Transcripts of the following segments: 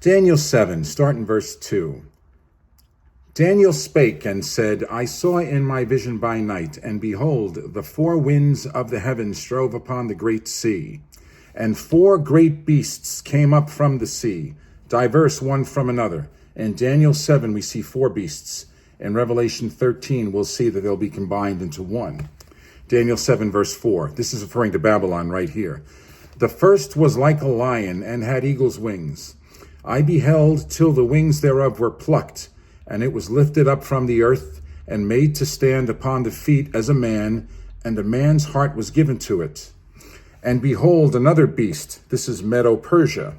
Daniel 7, start in verse 2. Daniel spake and said, I saw in my vision by night, and behold, the four winds of the heavens strove upon the great sea. And four great beasts came up from the sea, diverse one from another. In Daniel 7, we see four beasts. In Revelation 13, we'll see that they'll be combined into one. Daniel 7, verse 4. This is referring to Babylon right here. The first was like a lion, and had eagle's wings. I beheld till the wings thereof were plucked, and it was lifted up from the earth, and made to stand upon the feet as a man, and a man's heart was given to it. And behold, another beast, this is Medo-Persia.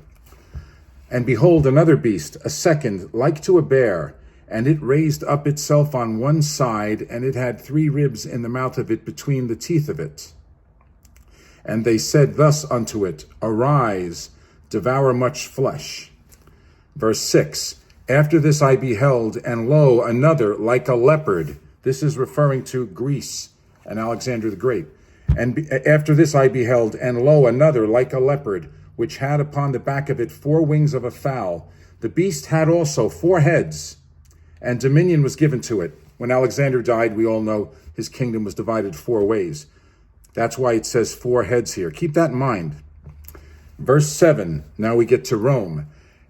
And behold, another beast, a second, like to a bear, and it raised up itself on one side, and it had 3 ribs in the mouth of it between the teeth of it. And they said thus unto it, Arise, devour much flesh. Verse 6, After this I beheld, and lo, another like a leopard. This is referring to Greece and Alexander the Great. And after this I beheld, and lo, another like a leopard, which had upon the back of it 4 wings of a fowl. The beast had also 4 heads, and dominion was given to it. When Alexander died, we all know his kingdom was divided 4 ways. That's why it says 4 heads here. Keep that in mind. Verse 7, now we get to Rome.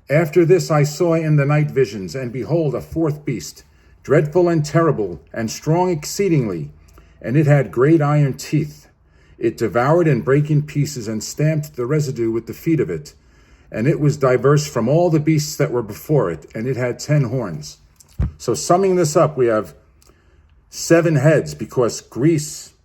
After this I saw in the night visions, and behold, a 4th beast, dreadful and terrible, and strong exceedingly, and it had great iron teeth. It devoured and brake in pieces, and stamped the residue with the feet of it. And it was diverse from all the beasts that were before it, and it had 10 horns. So summing this up, we have 7 heads, because Greece,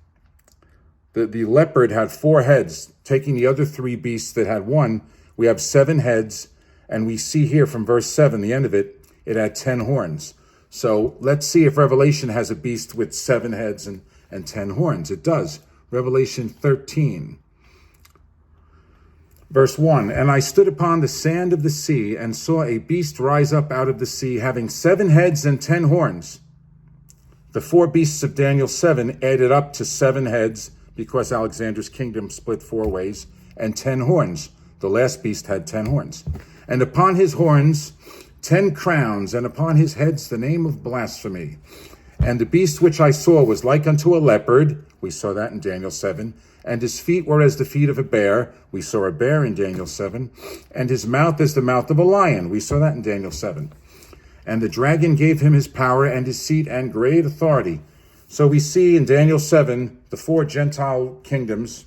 the leopard had 4 heads. Taking the other 3 beasts that had 1, we have 7 heads. And we see here from verse 7, the end of it, it had 10 horns. So let's see if Revelation has a beast with 7 heads and 10 horns. It does. Revelation 13. Verse 1, And I stood upon the sand of the sea, and saw a beast rise up out of the sea, having 7 heads and 10 horns. The 4 beasts of Daniel 7 added up to 7 heads, because Alexander's kingdom split 4 ways, and 10 horns. The last beast had 10 horns. And upon his horns 10 crowns, and upon his heads the name of blasphemy. And the beast which I saw was like unto a leopard. We saw that in Daniel 7. And his feet were as the feet of a bear. We saw a bear in Daniel 7. And his mouth as the mouth of a lion. We saw that in Daniel 7. And the dragon gave him his power and his seat and great authority. So we see in Daniel 7, the 4 Gentile kingdoms,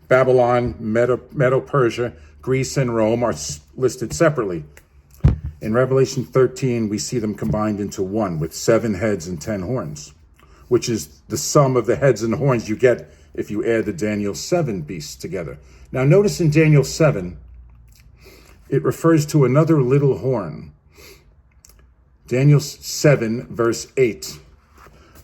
Babylon, Medo-Persia, Greece, and Rome, are listed separately. In Revelation 13, we see them combined into one with 7 heads and 10 horns, which is the sum of the heads and horns you get if you add the Daniel 7 beasts together. Now notice in Daniel 7, it refers to another little horn. Daniel 7, verse 8.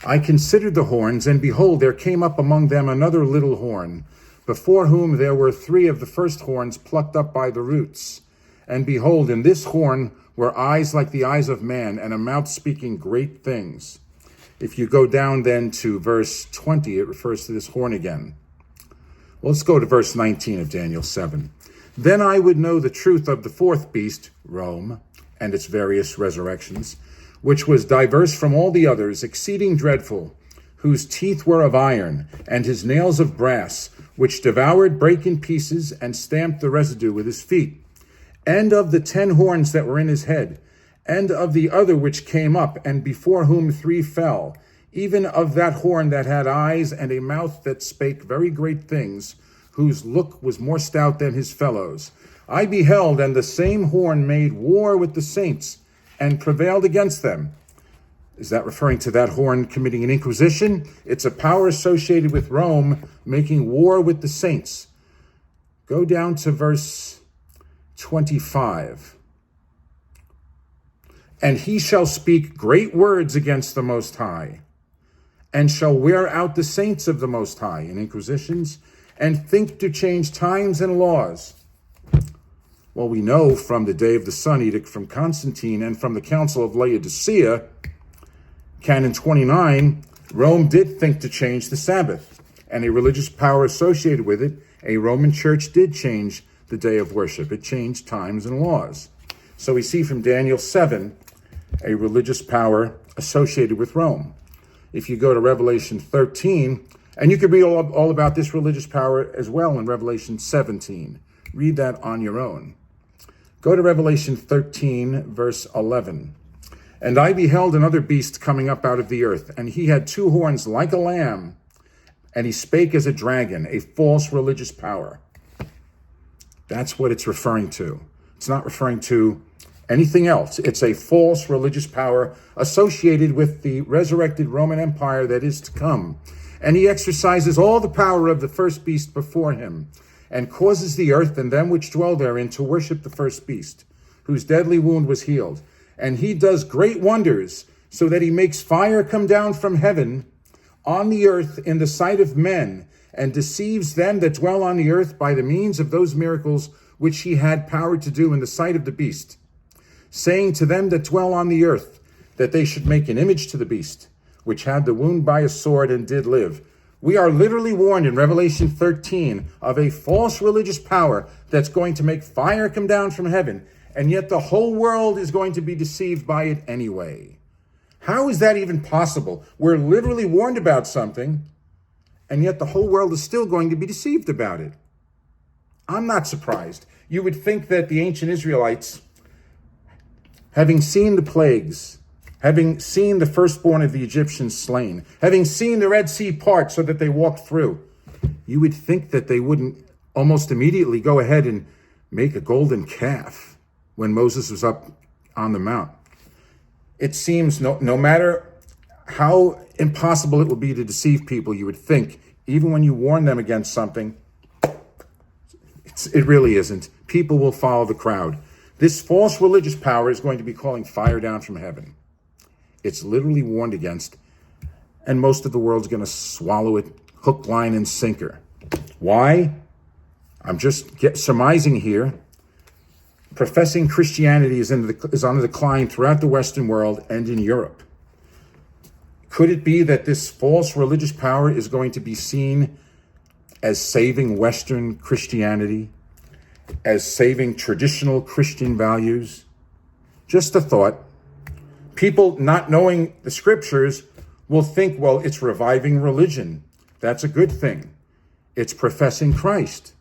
I considered the horns, and behold, there came up among them another little horn, before whom there were 3 of the first horns plucked up by the roots. And behold, in this horn were eyes like the eyes of man, and a mouth speaking great things. If you go down then to verse 20, it refers to this horn again. Well, let's go to verse 19 of Daniel 7. Then I would know the truth of the 4th beast, Rome, and its various resurrections, which was diverse from all the others, exceeding dreadful, whose teeth were of iron, and his nails of brass, which devoured, brake in pieces, and stamped the residue with his feet. And of the 10 horns that were in his head, and of the other which came up, and before whom 3 fell, even of that horn that had eyes and a mouth that spake very great things, whose look was more stout than his fellows. I beheld, and the same horn made war with the saints, and prevailed against them. Is that referring to that horn committing an inquisition? It's a power associated with Rome making war with the saints. Go down to verse 25. And he shall speak great words against the Most High, and shall wear out the saints of the Most High in inquisitions, and think to change times and laws. Well, we know from the Day of the Sun edict from Constantine and from the Council of Laodicea, Canon 29, Rome did think to change the Sabbath, and a religious power associated with it, a Roman church, did change the day of worship. It changed times and laws. So we see from Daniel 7 a religious power associated with Rome. If you go to Revelation 13, and you can read all about this religious power as well in Revelation 17. Read that on your own. Go to Revelation 13, verse 11. And I beheld another beast coming up out of the earth, and he had 2 horns like a lamb, and he spake as a dragon, a false religious power. That's what it's referring to. It's not referring to anything else. It's a false religious power associated with the resurrected Roman Empire that is to come. And he exercises all the power of the first beast before him, and causes the earth and them which dwell therein to worship the first beast, whose deadly wound was healed. And he does great wonders, so that he makes fire come down from heaven on the earth in the sight of men, and deceives them that dwell on the earth by the means of those miracles which he had power to do in the sight of the beast, saying to them that dwell on the earth, that they should make an image to the beast, which had the wound by a sword and did live. We are literally warned in Revelation 13 of a false religious power that's going to make fire come down from heaven, and yet the whole world is going to be deceived by it anyway. How is that even possible? We're literally warned about something, and yet the whole world is still going to be deceived about it. I'm not surprised. You would think that the ancient Israelites, having seen the plagues, having seen the firstborn of the Egyptians slain, having seen the Red Sea part so that they walked through, you would think that they wouldn't almost immediately go ahead and make a golden calf when Moses was up on the mount. It seems no matter how impossible it will be to deceive people, you would think, even when you warn them against something, it really isn't. People will follow the crowd. This false religious power is going to be calling fire down from heaven. It's literally warned against, and most of the world's going to swallow it hook, line, and sinker. Why? I'm just surmising here. Professing Christianity is on the decline throughout the Western world and in Europe. Could it be that this false religious power is going to be seen as saving Western Christianity, as saving traditional Christian values? Just a thought. People not knowing the scriptures will think, well, it's reviving religion. That's a good thing. It's professing Christ.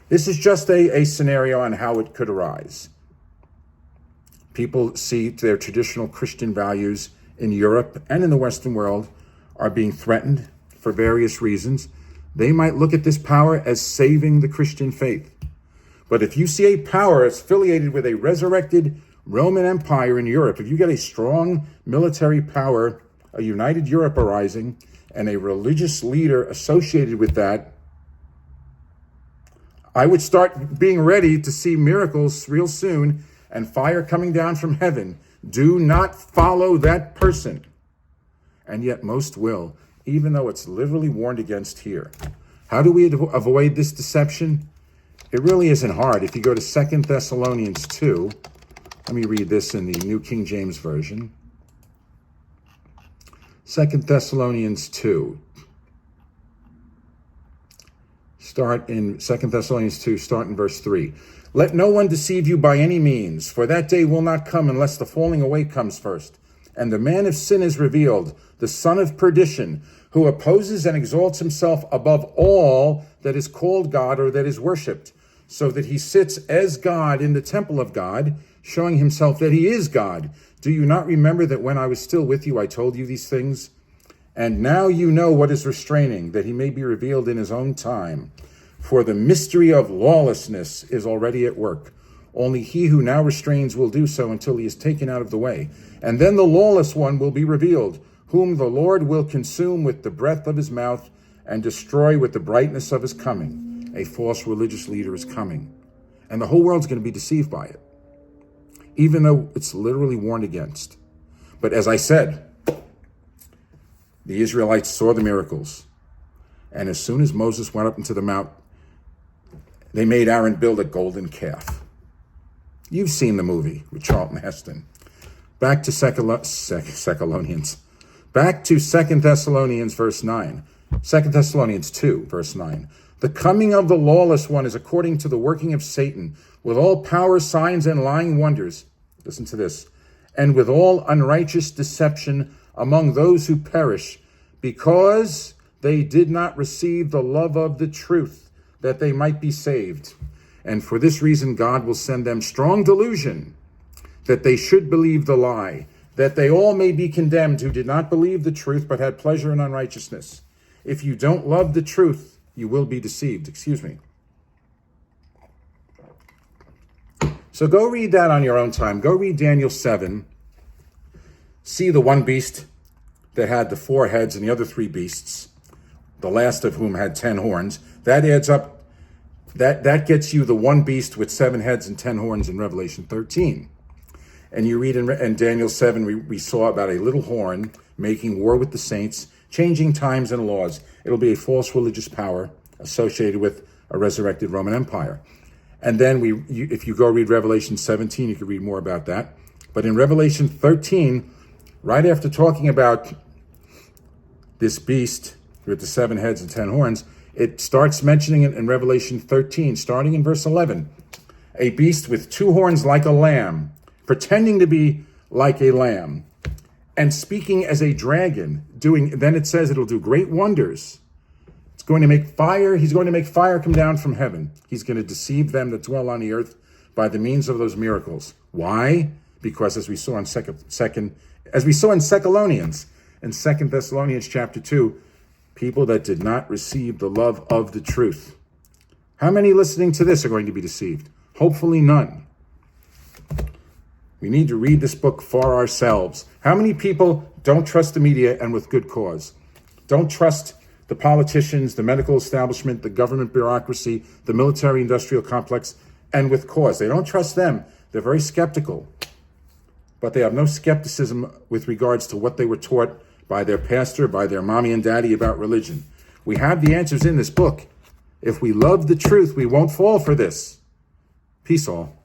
This is just a scenario on how it could arise. People see their traditional Christian values in Europe and in the Western world are being threatened for various reasons. They might look at this power as saving the Christian faith. But if you see a power affiliated with a resurrected Roman Empire in Europe, if you get a strong military power, a united Europe arising, and a religious leader associated with that, I would start being ready to see miracles real soon and fire coming down from heaven. Do not follow that person. And yet most will, even though it's literally warned against here. How do we avoid this deception? It really isn't hard. If you go to 2 Thessalonians 2, let me read this in the New King James Version. 2 Thessalonians 2. Start in 2 Thessalonians 2, start in verse 3. Let no one deceive you by any means, for that day will not come unless the falling away comes first. And the man of sin is revealed, the son of perdition, who opposes and exalts himself above all that is called God or that is worshipped, so that he sits as God in the temple of God, showing himself that he is God. Do you not remember that when I was still with you, I told you these things? And now you know what is restraining, that he may be revealed in his own time. For the mystery of lawlessness is already at work. Only he who now restrains will do so until he is taken out of the way. And then the lawless one will be revealed, whom the Lord will consume with the breath of his mouth and destroy with the brightness of his coming. A false religious leader is coming. And the whole world's going to be deceived by it, even though it's literally warned against. But as I said, the Israelites saw the miracles. And as soon as Moses went up into the mount, they made Aaron build a golden calf. You've seen the movie with Charlton Heston. Back to 2 Thessalonians verse 9. 2 Thessalonians 2 verse 9. The coming of the lawless one is according to the working of Satan, with all power, signs, and lying wonders, Listen to this. And with all unrighteous deception among those who perish, because they did not receive the love of the truth, that they might be saved. And for this reason, God will send them strong delusion, that they should believe the lie, that they all may be condemned who did not believe the truth, but had pleasure in unrighteousness. If you don't love the truth, you will be deceived. Excuse me. So go read that on your own time. Go read Daniel 7. See the one beast that had the 4 heads and the other 3 beasts, the last of whom had 10 horns. That adds up, that gets you the one beast with 7 heads and 10 horns in Revelation 13. And you read in Daniel 7, we saw about a little horn making war with the saints, changing times and laws. It'll be a false religious power associated with a resurrected Roman Empire. And then if you go read Revelation 17, you can read more about that. But in Revelation 13, right after talking about this beast with the 7 heads and 10 horns, it starts mentioning it in Revelation 13, starting in verse 11. A beast with 2 horns like a lamb, pretending to be like a lamb, and speaking as a dragon, then it says it'll do great wonders. It's going to make fire. He's going to make fire come down from heaven. He's going to deceive them that dwell on the earth by the means of those miracles. Why? Because as we saw in Thessalonians, in 2 Thessalonians chapter 2, people that did not receive the love of the truth. How many listening to this are going to be deceived? Hopefully none. We need to read this book for ourselves. How many people don't trust the media, and with good cause? Don't trust the politicians, the medical establishment, the government bureaucracy, the military-industrial complex, and with cause. They don't trust them. They're very skeptical. But they have no skepticism with regards to what they were taught by their pastor, by their mommy and daddy about religion. We have the answers in this book. If we love the truth, we won't fall for this. Peace all.